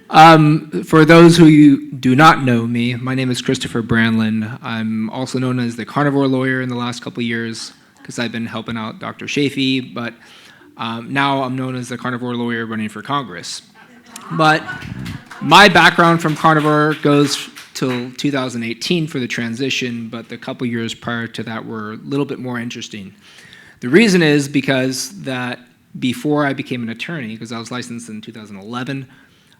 For those who you do not know me, my name is Christopher Brandlin. I'm also known as the carnivore lawyer in the last couple of years because I've been helping out Dr. Shafee, but now I'm known as the carnivore lawyer running for Congress. But my background from carnivore goes till 2018 for the transition, but the couple years prior to that were a little bit more interesting. The reason is because that before I became an attorney, because I was licensed in 2011,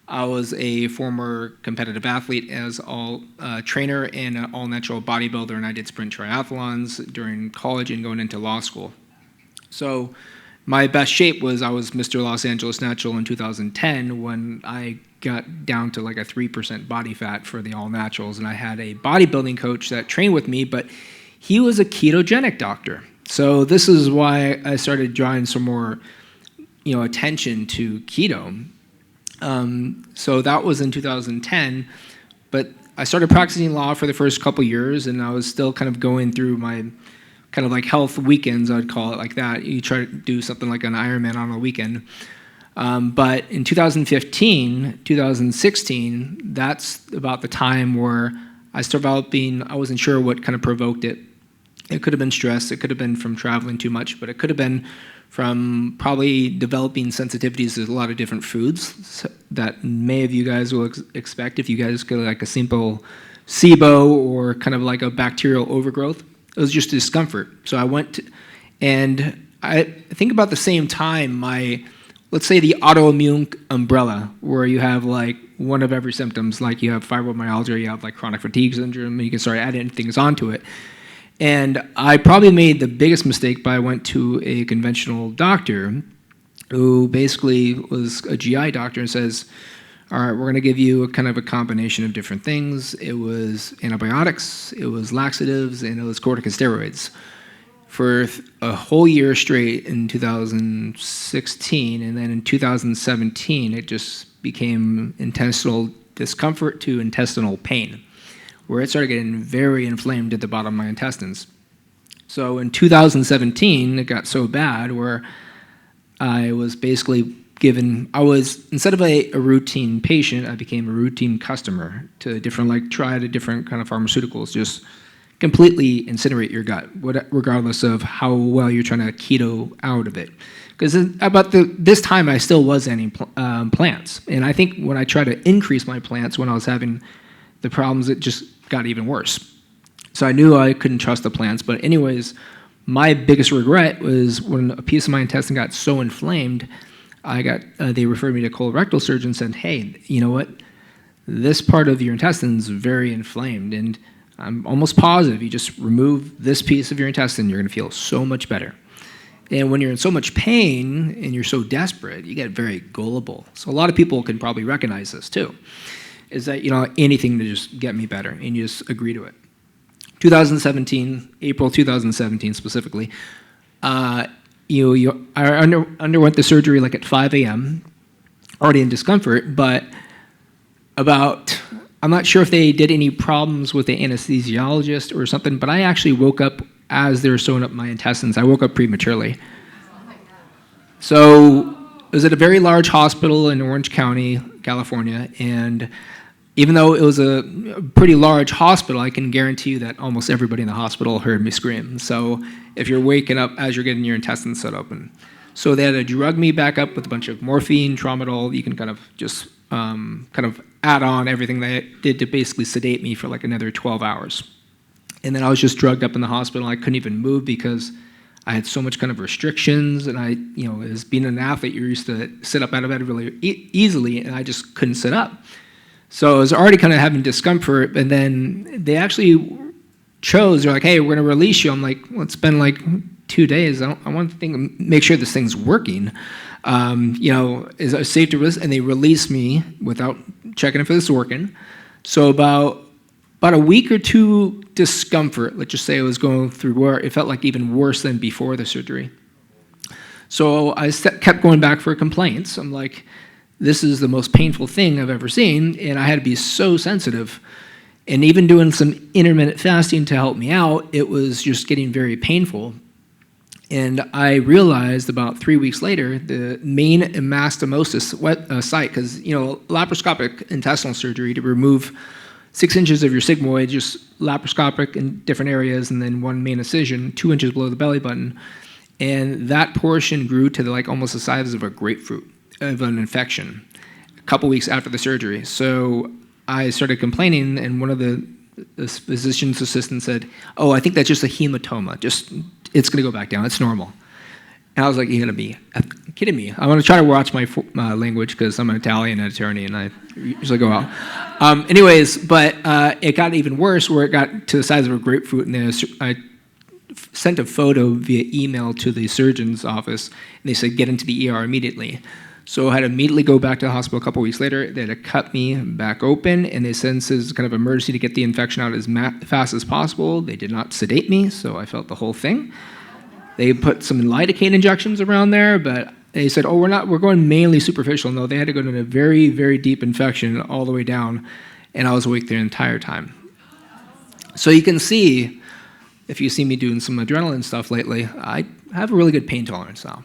I was a former competitive athlete as all trainer and an all-natural bodybuilder, and I did sprint triathlons during college and going into law school. So my best shape was I was Mr. Los Angeles Natural in 2010 when I got down to like a 3% body fat for the all-naturals, and I had a bodybuilding coach that trained with me, but he was a ketogenic doctor. So this is why I started drawing some more attention to keto. So that was in 2010, but I started practicing law for the first couple years, and I was still kind of going through my kind of like health weekends, I'd call it like that. You try to do something like an Ironman on a weekend. But in 2015, 2016, that's about the time where I started developing, I wasn't sure what kind of provoked it. It could have been stress, it could have been from traveling too much, but it could have been from probably developing sensitivities to a lot of different foods that many of you guys will expect if you guys get like a simple SIBO or kind of like a bacterial overgrowth. It was just discomfort. So I went to, and I think about the same time, let's say the autoimmune umbrella, where you have like one of every symptoms, like you have fibromyalgia, you have like chronic fatigue syndrome, and you can start adding things onto it. And I probably made the biggest mistake, but I went to a conventional doctor who basically was a GI doctor and says, all right, we're going to give you a kind of a combination of different things. It was antibiotics, it was laxatives, and it was corticosteroids. For a whole year straight in 2016, and then in 2017, it just became intestinal discomfort to intestinal pain, where it started getting very inflamed at the bottom of my intestines. So in 2017, it got so bad where I was basically given, instead of a routine patient, I became a routine customer to try different kind of pharmaceuticals, just completely incinerate your gut, regardless of how well you're trying to keto out of it. Because about this time, I still was eating plants. And I think when I tried to increase my plants when I was having the problems, it just got even worse. So I knew I couldn't trust the plants. But anyways, my biggest regret was when a piece of my intestine got so inflamed, they referred me to a colorectal surgeon and said, hey, you know what? This part of your intestine is very inflamed, and I'm almost positive you just remove this piece of your intestine, you're going to feel so much better. And when you're in so much pain and you're so desperate, you get very gullible. So a lot of people can probably recognize this too, is that anything to just get me better, and you just agree to it. 2017, April 2017 specifically, I underwent the surgery like at 5 a.m., already in discomfort, but I'm not sure if they did any problems with the anesthesiologist or something, but I actually woke up as they were sewing up my intestines. I woke up prematurely. So it was at a very large hospital in Orange County, California, and even though it was a pretty large hospital, I can guarantee you that almost everybody in the hospital heard me scream. So if you're waking up as you're getting your intestines set open. So they had to drug me back up with a bunch of morphine, tramadol. You can kind of just add on everything they did to basically sedate me for like another 12 hours. And then I was just drugged up in the hospital. I couldn't even move because I had so much kind of restrictions, and as being an athlete, you're used to sit up out of bed really easily, and I just couldn't sit up. So I was already kind of having discomfort, and then they actually they're like, hey, we're going to release you. I'm like, well, it's been like 2 days. I want to make sure this thing's working. Is it safe to release? And they released me without checking if it's working. So about a week or two discomfort, let's just say I was going through where it felt like even worse than before the surgery. So I kept going back for complaints. I'm like, this is the most painful thing I've ever seen, and I had to be so sensitive. And even doing some intermittent fasting to help me out, it was just getting very painful. And I realized about 3 weeks later, the main anastomosis site, because laparoscopic intestinal surgery to remove 6 inches of your sigmoid, just laparoscopic in different areas, and then one main incision, 2 inches below the belly button, and that portion grew to like almost the size of a grapefruit of an infection a couple weeks after the surgery. So I started complaining, and one of the physician's assistants said, "Oh, I think that's just a hematoma. It's going to go back down. It's normal." And I was like, "You're going to be kidding me." I want to try to watch my language because I'm an Italian attorney and I usually go out. But it got even worse where it got to the size of a grapefruit, and I sent a photo via email to the surgeon's office, and they said, "Get into the ER immediately." So I had to immediately go back to the hospital a couple weeks later. They had to cut me back open, and they said this is kind of emergency to get the infection out as fast as possible. They did not sedate me, so I felt the whole thing. They put some lidocaine injections around there, but they said, "Oh, we're going mainly superficial." No, they had to go to a very, very deep infection all the way down, and I was awake the entire time. So you can see, if you see me doing some adrenaline stuff lately, I have a really good pain tolerance now.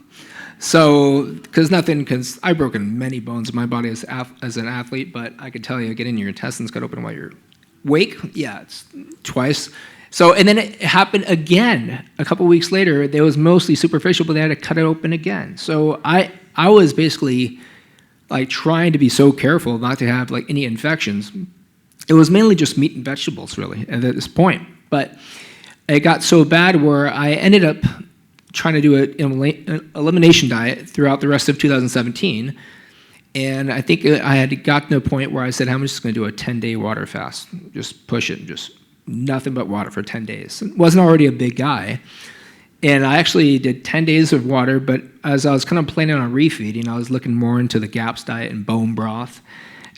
So, because I've broken many bones in my body as an athlete, but I could tell you, getting your intestines cut open while you're awake, yeah, it's twice. So, and then it happened again a couple weeks later. It was mostly superficial, but they had to cut it open again. So I was basically like trying to be so careful not to have like any infections. It was mainly just meat and vegetables, really, at this point. But it got so bad where I ended up trying to do an elimination diet throughout the rest of 2017. And I think I had gotten to a point where I said, I'm just going to do a 10-day water fast. Just push it, just nothing but water for 10 days. Wasn't already a big guy. And I actually did 10 days of water, but as I was kind of planning on refeeding, I was looking more into the GAPS diet and bone broth.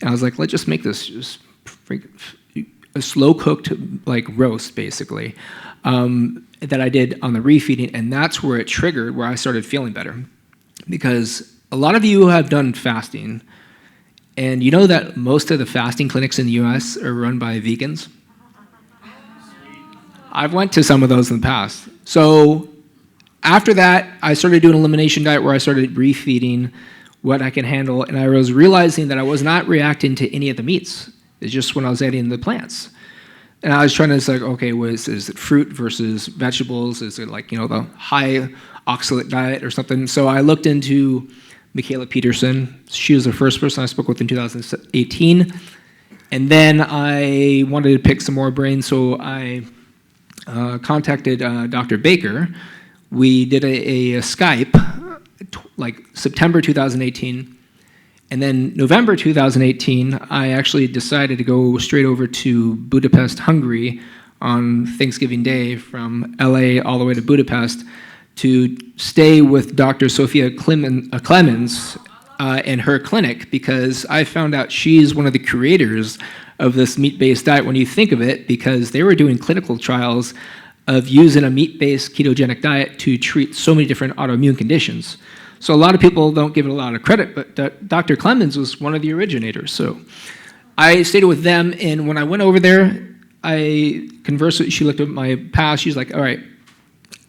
And I was like, let's just make this just a slow-cooked like roast, basically, that I did on the refeeding, and that's where it triggered, where I started feeling better. Because a lot of you have done fasting, and you know that most of the fasting clinics in the US are run by vegans? I've went to some of those in the past. So after that, I started doing an elimination diet where I started refeeding what I can handle, and I was realizing that I was not reacting to any of the meats. It's just when I was adding the plants. And I was trying to say, okay, is it fruit versus vegetables? Is it like, the high oxalate diet or something? So I looked into Michaela Peterson. She was the first person I spoke with in 2018. And then I wanted to pick some more brains, so I contacted Dr. Baker. We did a Skype, like September 2018. And then November 2018, I actually decided to go straight over to Budapest, Hungary on Thanksgiving Day from LA all the way to Budapest to stay with Dr. Sophia Clemens in her clinic, because I found out she's one of the creators of this meat-based diet when you think of it, because they were doing clinical trials of using a meat-based ketogenic diet to treat so many different autoimmune conditions. So a lot of people don't give it a lot of credit, but Dr. Clemens was one of the originators. So I stayed with them, and when I went over there, I conversed with, she looked at my past, she's like, all right,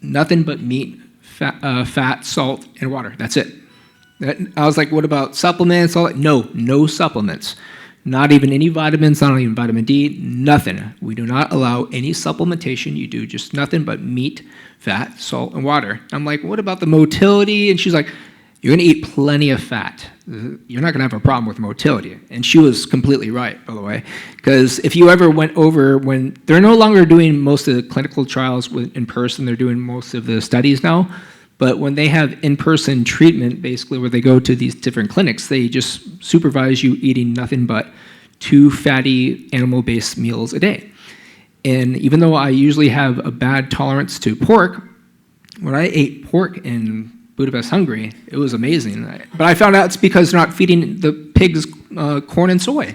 nothing but meat, fat, salt, and water, that's it. I was like, what about supplements? No supplements. Not even any vitamins, not even vitamin D, nothing. We do not allow any supplementation. You do just nothing but meat, fat, salt, and water. I'm like, what about the motility? And she's like, you're going to eat plenty of fat. You're not going to have a problem with motility. And she was completely right, by the way, because if you ever went over, when they're no longer doing most of the clinical trials in person, they're doing most of the studies now. But when they have in-person treatment, basically where they go to these different clinics, they just supervise you eating nothing but 2 fatty animal-based meals a day. And even though I usually have a bad tolerance to pork, when I ate pork in Budapest, Hungary, it was amazing. But I found out it's because they're not feeding the pigs corn and soy.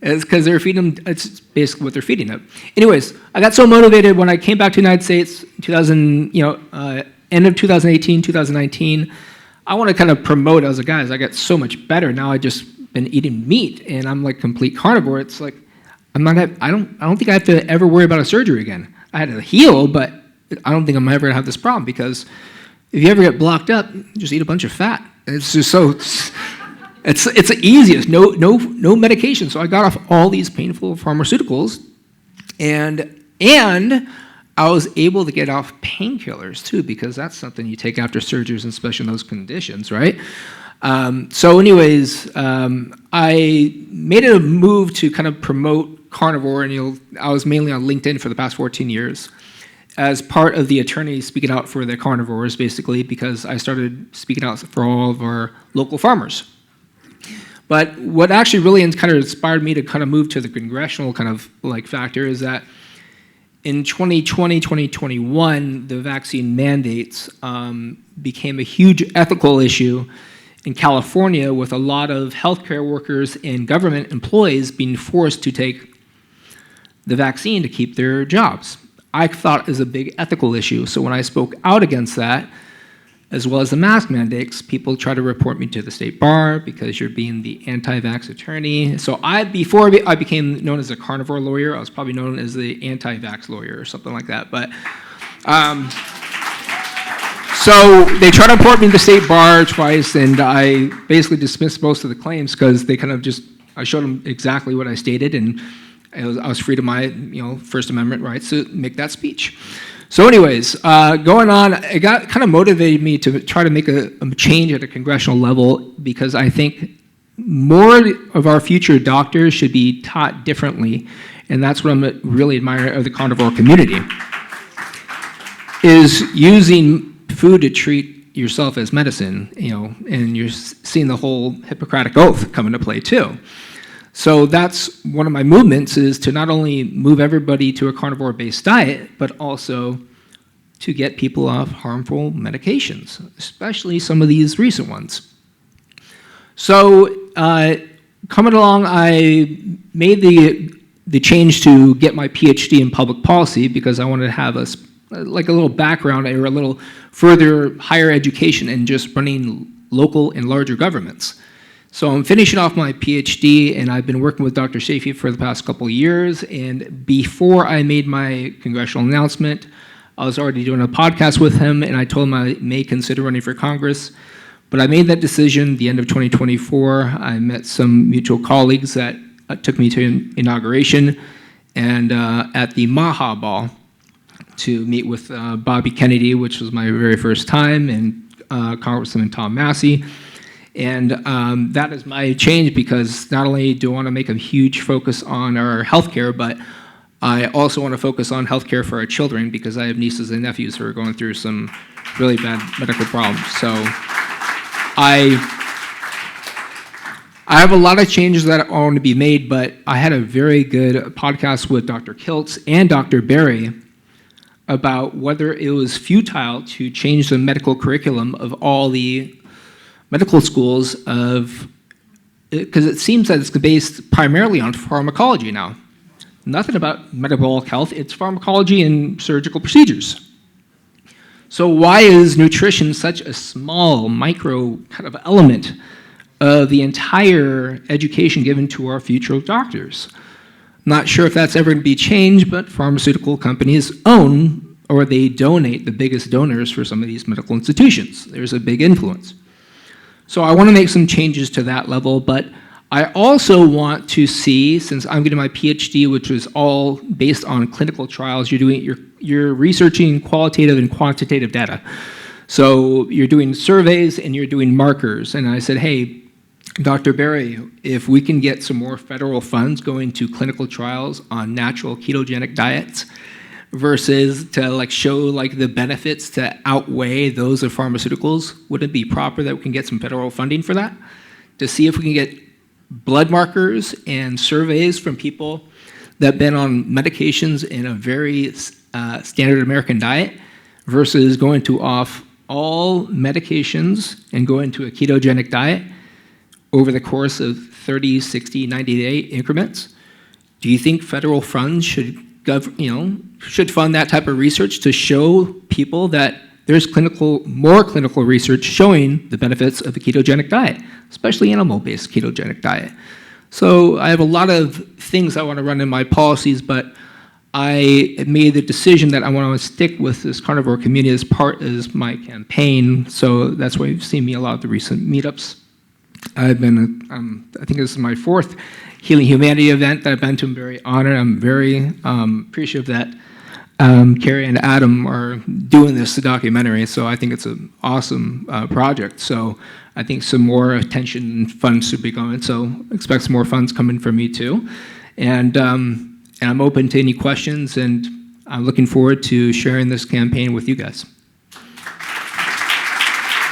It's because they're feeding them, it's basically what they're feeding them. Anyways, I got so motivated when I came back to the United States, end of 2018, 2019, I want to kind of promote as a guy, as I get so much better. Now I just been eating meat and I'm like complete carnivore. It's like, I don't think I have to ever worry about a surgery again. I had to heal, but I don't think I'm ever gonna have this problem, because if you ever get blocked up, just eat a bunch of fat. It's just so, it's the easiest, no medication. So I got off all these painful pharmaceuticals, and I was able to get off painkillers too, because that's something you take after surgeries, and especially in those conditions, right? So anyways, I made a move to kind of promote carnivore, and I was mainly on LinkedIn for the past 14 years as part of the attorneys speaking out for the carnivores, basically, because I started speaking out for all of our local farmers. But what actually really kind of inspired me to kind of move to the congressional kind of like factor is that in 2020, 2021, the vaccine mandates became a huge ethical issue in California, with a lot of healthcare workers and government employees being forced to take the vaccine to keep their jobs. I thought it was a big ethical issue. So when I spoke out against that, as well as the mask mandates, people try to report me to the state bar because you're being the anti-vax attorney. So before I became known as a carnivore lawyer, I was probably known as the anti-vax lawyer or something like that. But so they tried to report me to the state bar twice, and I basically dismissed most of the claims because they kind of I showed them exactly what I stated, and I was free to my First Amendment rights to make that speech. So anyways, going on, it kind of motivated me to try to make a change at a congressional level, because I think more of our future doctors should be taught differently, and that's what I'm really admiring of the carnivore community, is using food to treat yourself as medicine, and you're seeing the whole Hippocratic Oath come into play too. So that's one of my movements, is to not only move everybody to a carnivore-based diet, but also to get people off harmful medications, especially some of these recent ones. So coming along, I made the change to get my PhD in public policy, because I wanted to have a little background or a little further higher education in just running local and larger governments. So I'm finishing off my PhD, and I've been working with Dr. Shafee for the past couple of years, and before I made my congressional announcement, I was already doing a podcast with him, and I told him I may consider running for Congress. But I made that decision the end of 2024. I met some mutual colleagues that took me to inauguration, and at the Maha Ball to meet with Bobby Kennedy, which was my very first time, and Congressman Tom Massey. And that is my change, because not only do I want to make a huge focus on our healthcare, but I also want to focus on healthcare for our children, because I have nieces and nephews who are going through some really bad medical problems. So I have a lot of changes that are going to be made, but I had a very good podcast with Dr. Kiltz and Dr. Berry about whether it was futile to change the medical curriculum of all the medical schools, because it seems that it's based primarily on pharmacology now. Nothing about metabolic health, it's pharmacology and surgical procedures. So why is nutrition such a small, micro kind of element of the entire education given to our future doctors? Not sure if that's ever going to be changed, but pharmaceutical companies own, or they donate, the biggest donors for some of these medical institutions. There's a big influence. So I want to make some changes to that level, but I also want to see, since I'm getting my PhD, which is all based on clinical trials, you're researching qualitative and quantitative data. So you're doing surveys and you're doing markers. And I said, hey, Dr. Berry, if we can get some more federal funds going to clinical trials on natural ketogenic diets, versus to show the benefits to outweigh those of pharmaceuticals, would it be proper that we can get some federal funding for that? To see if we can get blood markers and surveys from people that have been on medications in a very standard American diet, versus going to off all medications and going to a ketogenic diet over the course of 30, 60, 90-day increments. Do you think federal funds should fund that type of research to show people that there's more clinical research showing the benefits of the ketogenic diet, especially animal-based ketogenic diet? So I have a lot of things I want to run in my policies, but I made the decision that I want to stick with this carnivore community as part as my campaign. So that's why you've seen me a lot at the recent meetups. I've been, I think this is my 4th Healing Humanity event that I've been to. I'm very honored. I'm very appreciative that Carrie and Adam are doing this documentary. So I think it's an awesome project. So I think some more attention and funds should be going. So expect some more funds coming from me too. And I'm open to any questions, and I'm looking forward to sharing this campaign with you guys.